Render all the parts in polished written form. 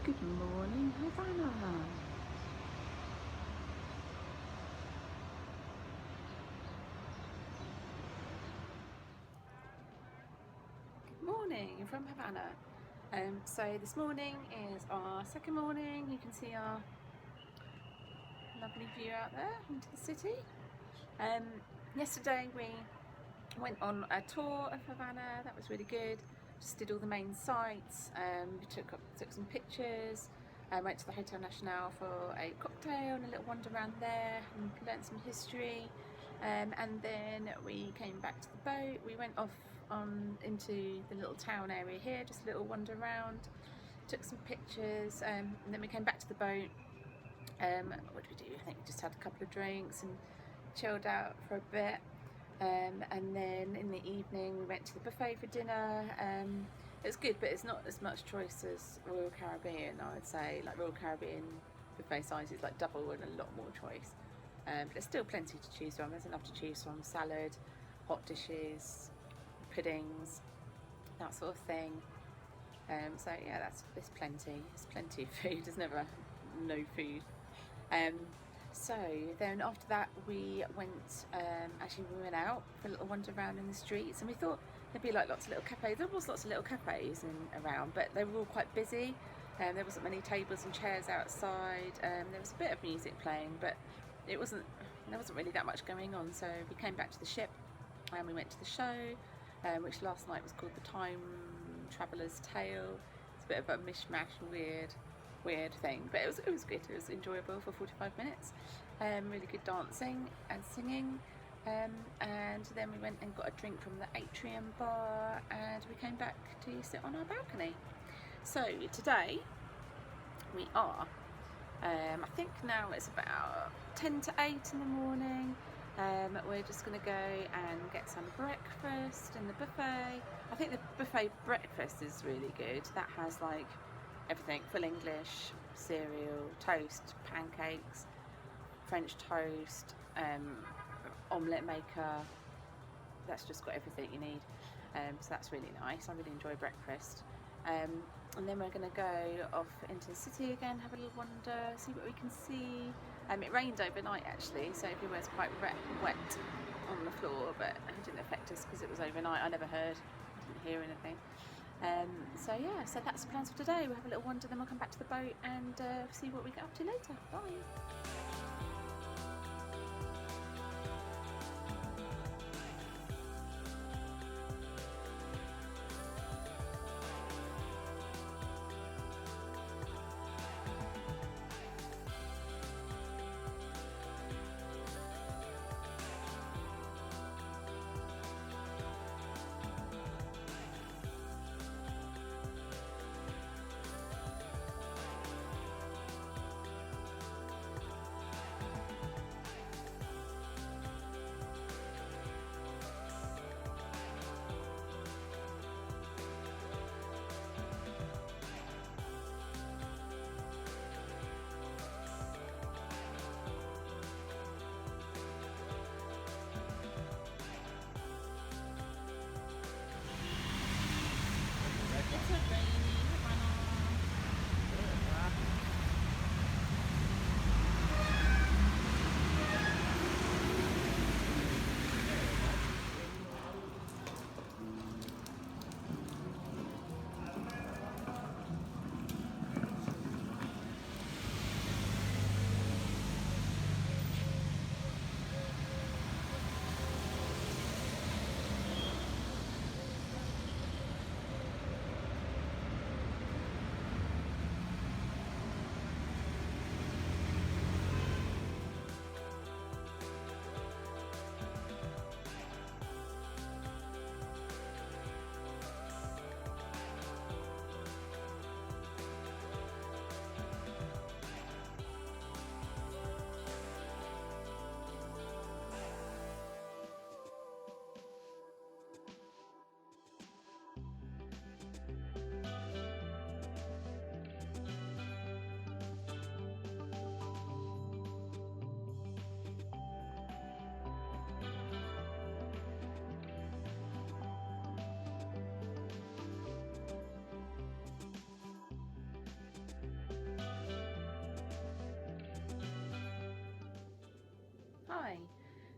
Good morning, Havana. Good morning from Havana. So this morning is our second morning. You can see our lovely view out there into the city. Yesterday we went on a tour of Havana. That was really good. Just did all the main sites. We took some pictures. Went to the Hotel Nacional for a cocktail and a little wander around there and learnt some history. And then we came back to the boat. We went off into the little town area here, just a little wander around. Took some pictures, and then we came back to the boat. What did we do? I think we just had a couple of drinks and chilled out for a bit. And then in the evening we went to the buffet for dinner. It was good, but it's not as much choice as Royal Caribbean, I would say. Like Royal Caribbean buffet size is like double and a lot more choice. But there's still plenty to choose from. There's enough to choose from: salad, hot dishes, puddings, that sort of thing. So yeah, there's plenty. There's plenty of food. There's never no food. So then after that we went, we went out for a little wander around in the streets, and we thought there'd be like lots of little cafes. There was lots of little cafes around, but they were all quite busy. There wasn't many tables and chairs outside. There was a bit of music playing, but there wasn't really that much going on. So we came back to the ship and we went to the show, which last night was called The Time Traveller's Tale. It's a bit of a mishmash, weird thing, but it was good. It was enjoyable for 45 minutes. Really good dancing and singing. And then we went and got a drink from the Atrium bar, and we came back to sit on our balcony. So today we are, I think now it's about 10 to 8 in the morning. We're just going to go and get some breakfast in the buffet. I think the buffet breakfast is really good. That has like everything: full English, cereal, toast, pancakes, French toast, omelette maker. That's just got everything you need. So that's really nice. I really enjoy breakfast. And then we're going to go off into the city again, have a little wander, see what we can see. It rained overnight actually, so everywhere's quite wet on the floor, but it didn't affect us because it was overnight. I didn't hear anything. So yeah, so that's the plans for today. We'll have a little wander, then we'll come back to the boat and see what we get up to later. Bye.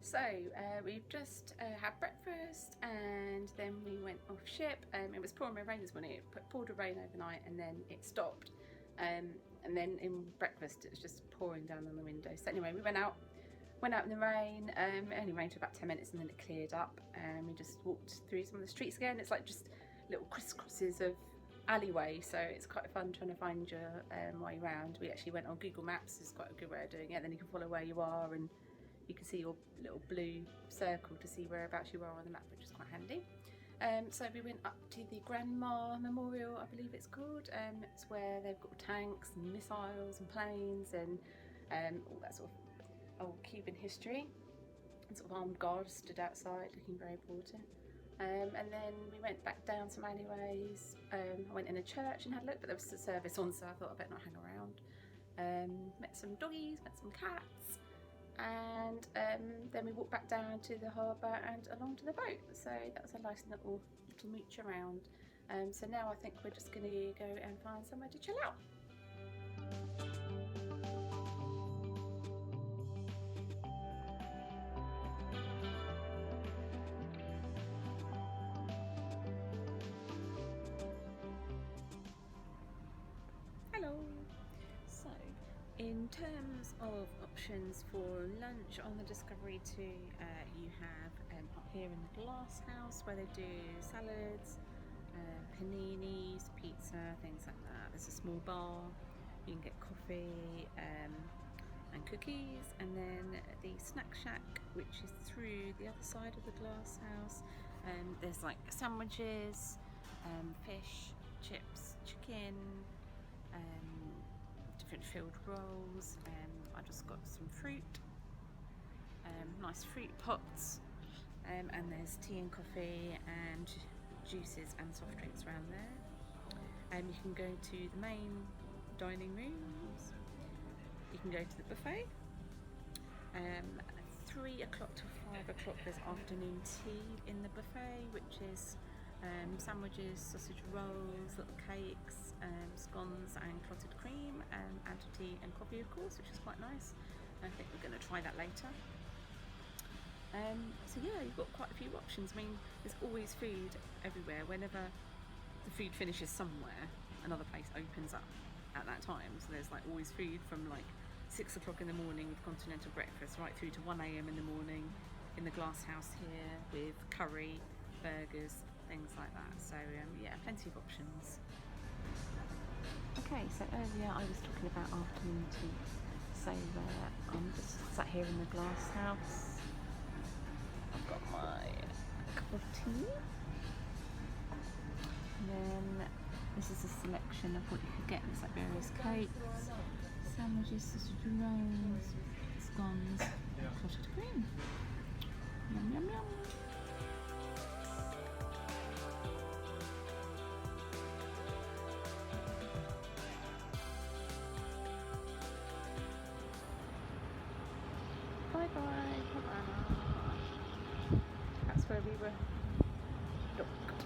So we've just had breakfast and then we went off ship. It was pouring rain this morning. It poured a rain overnight and then it stopped. And then in breakfast it was just pouring down on the window. So anyway, we went out in the rain. It only rained for about 10 minutes and then it cleared up. And we just walked through some of the streets again. It's like just little crisscrosses of alleyway, so it's quite fun trying to find your way around. We actually went on Google Maps. It's quite a good way of doing it. Then you can follow where you are and you can see your little blue circle to see whereabouts you are on the map, which is quite handy. So we went up to the Grandma Memorial, I believe it's called. It's where they've got tanks and missiles and planes and all that sort of old Cuban history. And sort of armed guards stood outside looking very important. And then we went back down some alleyways. I went in a church and had a look, but there was a service on, so I thought I better not hang around. Met some doggies, met some cats, and then we walked back down to the harbour and along to the boat. So that was a nice little mooch around. So now I think we're just going to go and find somewhere to chill out. Hello. So, in terms of options for lunch on the Discovery 2, you have up here in the Glass House where they do salads, paninis, pizza, things like that. There's a small bar, you can get coffee and cookies, and then the Snack Shack, which is through the other side of the Glass House. There's like sandwiches, fish, chips, chicken, different filled rolls. I just got some fruit, nice fruit pots, and there's tea and coffee and juices and soft drinks around there. You can go to the main dining rooms, you can go to the buffet. 3 o'clock to 5 o'clock there's afternoon tea in the buffet, which is sandwiches, sausage rolls, little cakes, scones and clotted cream, and tea and coffee of course, which is quite nice. I think we're going to try that later. So yeah, you've got quite a few options. I mean, there's always food everywhere. Whenever the food finishes somewhere, another place opens up at that time. So there's like always food from like 6 o'clock in the morning with continental breakfast right through to 1 a.m. in the morning in the Glass House here with curry, burgers, things like that. So yeah, plenty of options. Okay, so earlier I was talking about afternoon tea. So I'm just sat here in the Glass House. I've got my cup of tea. And then this is a selection of what you could get. There's like various cakes, sandwiches, sausage rolls, scones, clotted cream. Yum yum yum. Bye bye, Havana. That's where we were docked.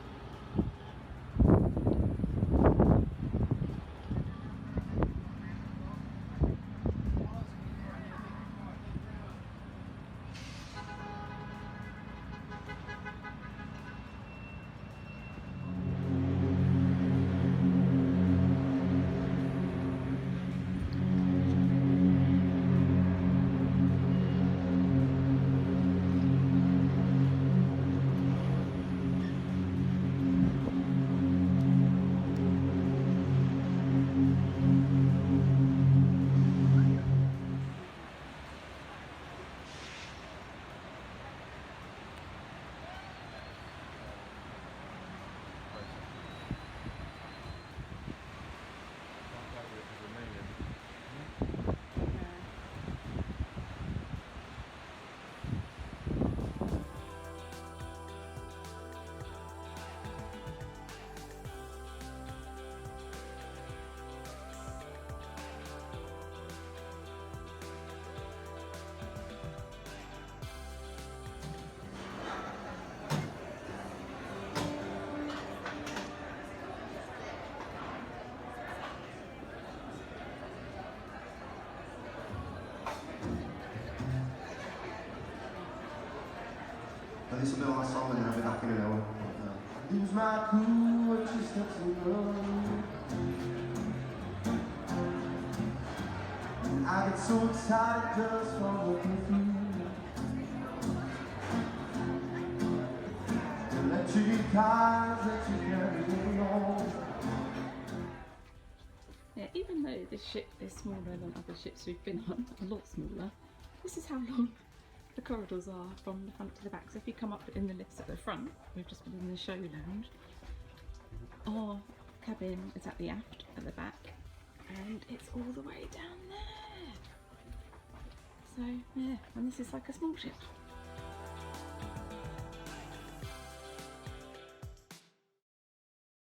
And this will be my song and then I'll be back in an hour. Lose my cool when she steps in love. And I get so excited just from looking through. Electric cars that you carry me on. Yeah, even though this ship is smaller than other ships we've been on, a lot smaller, this is how long the corridors are from the front to the back. So if you come up in the lifts at the front, we've just been in the show lounge, our cabin is at the aft at the back, and it's all the way down there. So yeah, and this is like a small ship.